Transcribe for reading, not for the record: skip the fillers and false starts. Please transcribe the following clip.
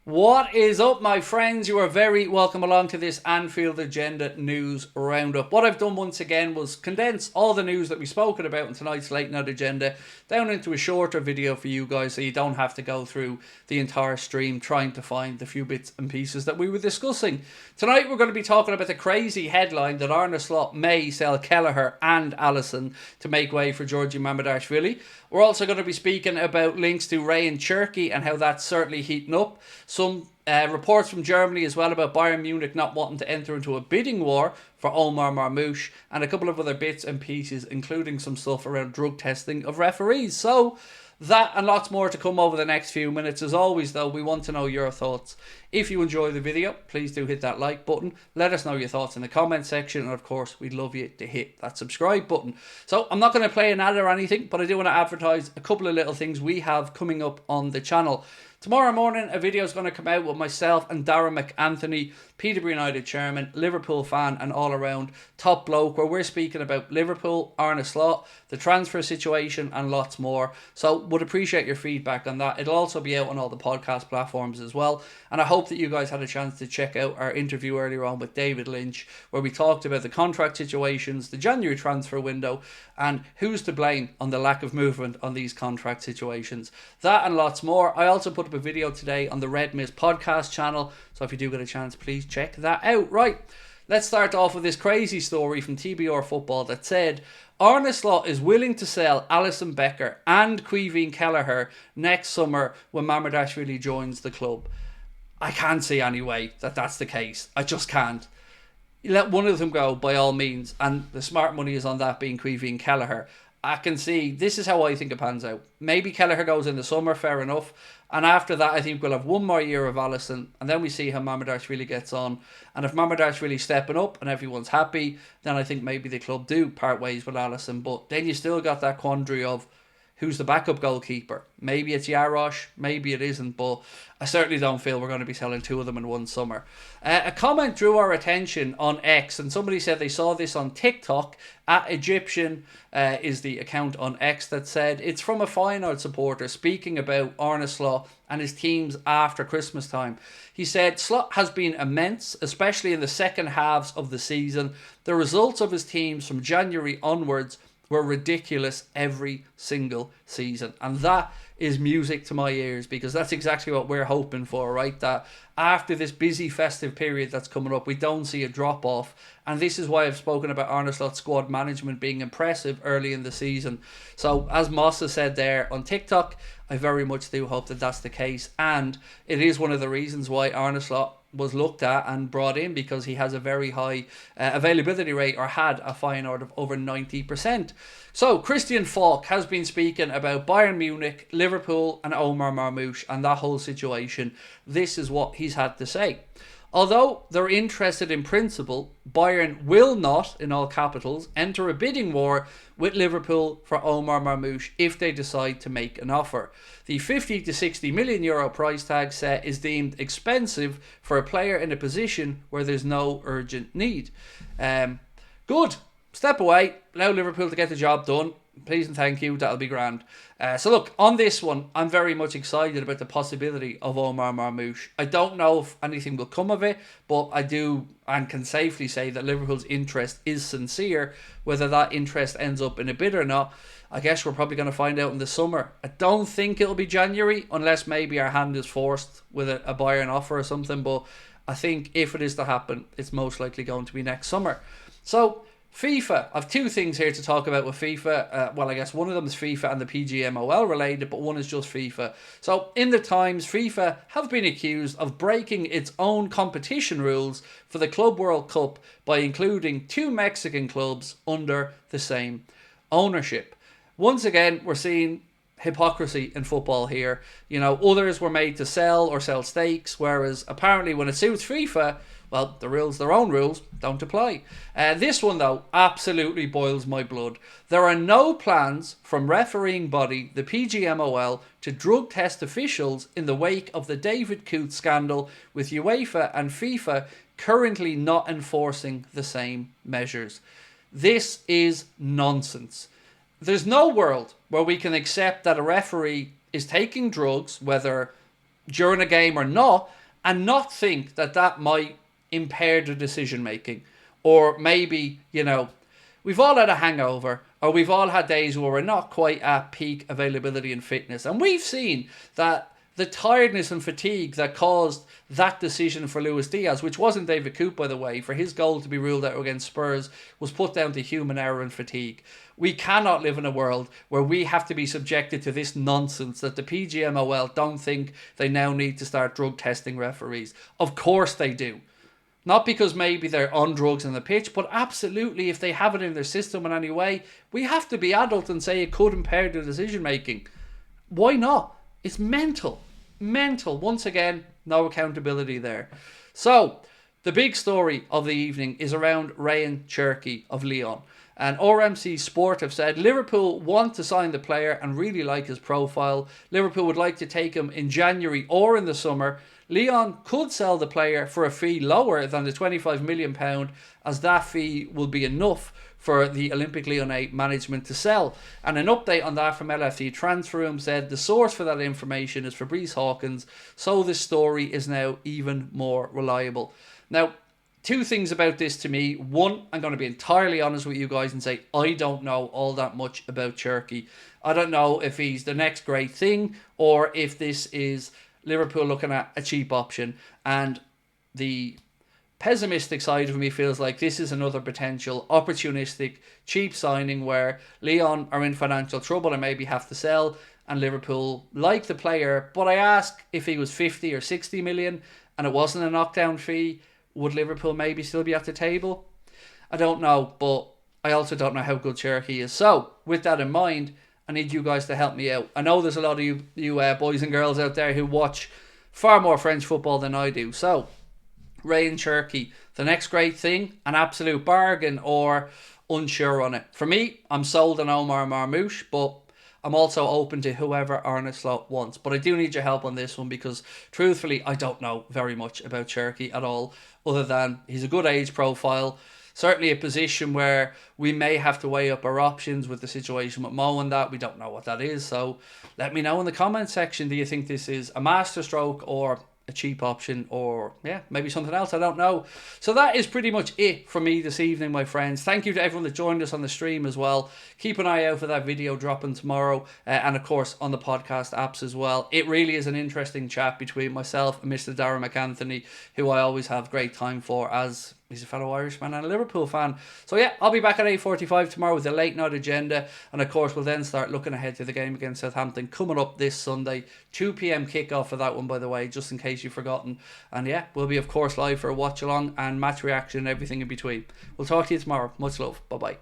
What is up, my friends? You are very welcome along to this Anfield Agenda news roundup. What I've done once again was condense all the news that we've spoken about in tonight's late night agenda down into a shorter video for you guys, so you don't have to go through the entire stream trying to find the few bits and pieces that we were discussing. Tonight we're going to be talking about the crazy headline that Arne Slot may sell Kelleher and Alisson to make way for Georgi Mamardashvili. We're also going to be speaking about links to Rayan Cherki and how that's certainly heating up. Some reports from Germany as well about Bayern Munich not wanting to enter into a bidding war for Omar Marmoush, and a couple of other bits and pieces, including some stuff around drug testing of referees. So that and lots more to come over the next few minutes. As always though, we want to know your thoughts. If you enjoy the video, please do hit that like button. Let us know your thoughts in the comment section, and of course we'd love you to hit that subscribe button. So I'm not going to play an ad or anything, but I do want to advertise a couple of little things we have coming up on the channel. Tomorrow morning, a video is going to come out with myself and Darren McAnthony, Peterborough United chairman, Liverpool fan and all-around top bloke, where we're speaking about Liverpool, Arne Slot, the transfer situation and lots more. So would appreciate your feedback on that. It'll also be out on all the podcast platforms as well. And I hope that you guys had a chance to check out our interview earlier on with David Lynch, where we talked about the contract situations, the January transfer window, and who's to blame on the lack of movement on these contract situations. That and lots more. I also put up a video today on the Red Mist podcast channel, so if you do get a chance, please check that out. Right, let's start off with this crazy story from TBR Football that said Arne Slot is willing to sell Alisson Becker and Caoimhín Kelleher next summer when Mamardashvili joins the club. I can't see any way that that's the case. I just can't. You let one of them go by all means, and the smart money is on that being Caoimhín Kelleher. I can see, this is how I think it pans out. Maybe Kelleher goes in the summer, fair enough. And after that, I think we'll have one more year of Alisson, and then we see how Mamardashvili gets on. And if Mamardashvili's stepping up and everyone's happy, then I think maybe the club do part ways with Alisson. But then you still got that quandary of who's the backup goalkeeper. Maybe it's Jarosz, maybe it isn't, but I certainly don't feel we're going to be selling two of them in one summer. A comment drew our attention on X, and somebody said they saw this on TikTok. At Egyptian is the account on X that said it's from a Feyenoord supporter speaking about Arne Slot and his teams after Christmas time. He said Slot has been immense, especially in the second halves of the season. The results of his teams from January onwards were ridiculous every single season, and that is music to my ears, because that's exactly what we're hoping for, right? That after this busy festive period that's coming up, we don't see a drop off. And this is why I've spoken about Arne Slot's squad management being impressive early in the season. So as Moss has said there on TikTok, I very much do hope that that's the case, and it is one of the reasons why Arne Slot was looked at and brought in, because he has a very high availability rate, or had a Feyenoord of over 90%. So Christian Falk has been speaking about Bayern Munich, Liverpool and Omar Marmoush and that whole situation. This is what he's had to say. Although they're interested in principle, Bayern will not, in all capitals, enter a bidding war with Liverpool for Omar Marmoush if they decide to make an offer. The 50 to 60 million euro price tag set is deemed expensive for a player in a position where there's no urgent need. Good. Step away, allow Liverpool to get the job done. Please and thank you, that'll be grand. So look, on this one, I'm very much excited about the possibility of Omar Marmoush. I don't know if anything will come of it, but I do and can safely say that Liverpool's interest is sincere. Whether that interest ends up in a bid or not, I guess we're probably going to find out in the summer. I don't think it'll be January, unless maybe our hand is forced with a Bayern offer or something, but I think if it is to happen, it's most likely going to be next summer. So FIFA. I've two things here to talk about with FIFA. Well, I guess one of them is FIFA and the PGMOL related, but one is just FIFA. So, in the Times, FIFA have been accused of breaking its own competition rules for the Club World Cup by including two Mexican clubs under the same ownership. Once again, we're seeing hypocrisy in football here. You know, others were made to sell or sell stakes, whereas apparently when it suits FIFA, well, the rules, their own rules, don't apply. This one, though, absolutely boils my blood. There are no plans from refereeing body, the PGMOL, to drug test officials in the wake of the David Coote scandal, with UEFA and FIFA currently not enforcing the same measures. This is nonsense. There's no world where we can accept that a referee is taking drugs, whether during a game or not, and not think that that might impair the decision making. Or maybe, we've all had a hangover, or we've all had days where we're not quite at peak availability and fitness. And we've seen that the tiredness and fatigue that caused that decision for Luis Diaz, which wasn't David Coote, by the way, for his goal to be ruled out against Spurs, was put down to human error and fatigue. We cannot live in a world where we have to be subjected to this nonsense that the PGMOL don't think they now need to start drug testing referees. Of course they do. Not because maybe they're on drugs on the pitch, but absolutely if they have it in their system in any way, we have to be adult and say it could impair the decision making. Why not? It's mental. Mental. Once again, no accountability there. So, the big story of the evening is around Rayan Cherki of Lyon. And RMC Sport have said Liverpool want to sign the player and really like his profile. Liverpool would like to take him in January or in the summer. Lyon could sell the player for a fee lower than the £25 million, as that fee will be enough for the Olympique Lyonnais management to sell. And an update on that from LFC Transfer Room said the source for that information is Fabrice Hawkins, so this story is now even more reliable. Now, two things about this to me. One, I'm going to be entirely honest with you guys and say I don't know all that much about Cherki. I don't know if he's the next great thing or if this is Liverpool looking at a cheap option. And the pessimistic side of me feels like this is another potential opportunistic cheap signing where Lyon are in financial trouble and maybe have to sell, and Liverpool like the player. But I ask, if he was 50 or 60 million and it wasn't a knockdown fee, would Liverpool maybe still be at the table? I don't know, but I also don't know how good Cherki is. So, with that in mind, I need you guys to help me out. I know there's a lot of you boys and girls out there who watch far more French football than I do. So, Rayan Cherki, the next great thing, an absolute bargain, or unsure on it. For me, I'm sold on Omar Marmoush, but I'm also open to whoever Arne Slot wants. But I do need your help on this one because, truthfully, I don't know very much about Cherki at all, other than he's a good age profile. Certainly a position where we may have to weigh up our options with the situation with Mo and that. We don't know what that is. So let me know in the comment section. Do you think this is a masterstroke or a cheap option, or maybe something else? I don't know. So that is pretty much it from me this evening, my friends. Thank you to everyone that joined us on the stream as well. Keep an eye out for that video dropping tomorrow, and of course on the podcast apps as well. It really is an interesting chat between myself and Mr. Darren McAnthony, who I always have great time for, as he's a fellow Irishman and a Liverpool fan. So I'll be back at 8:45 tomorrow with the late night agenda, and of course we'll then start looking ahead to the game against Southampton coming up this Sunday. 2 p.m. kickoff for that one, by the way, just in case you've forgotten. And we'll be of course live for a watch along and match reaction and everything in between. We'll talk to you tomorrow. Much love. Bye bye.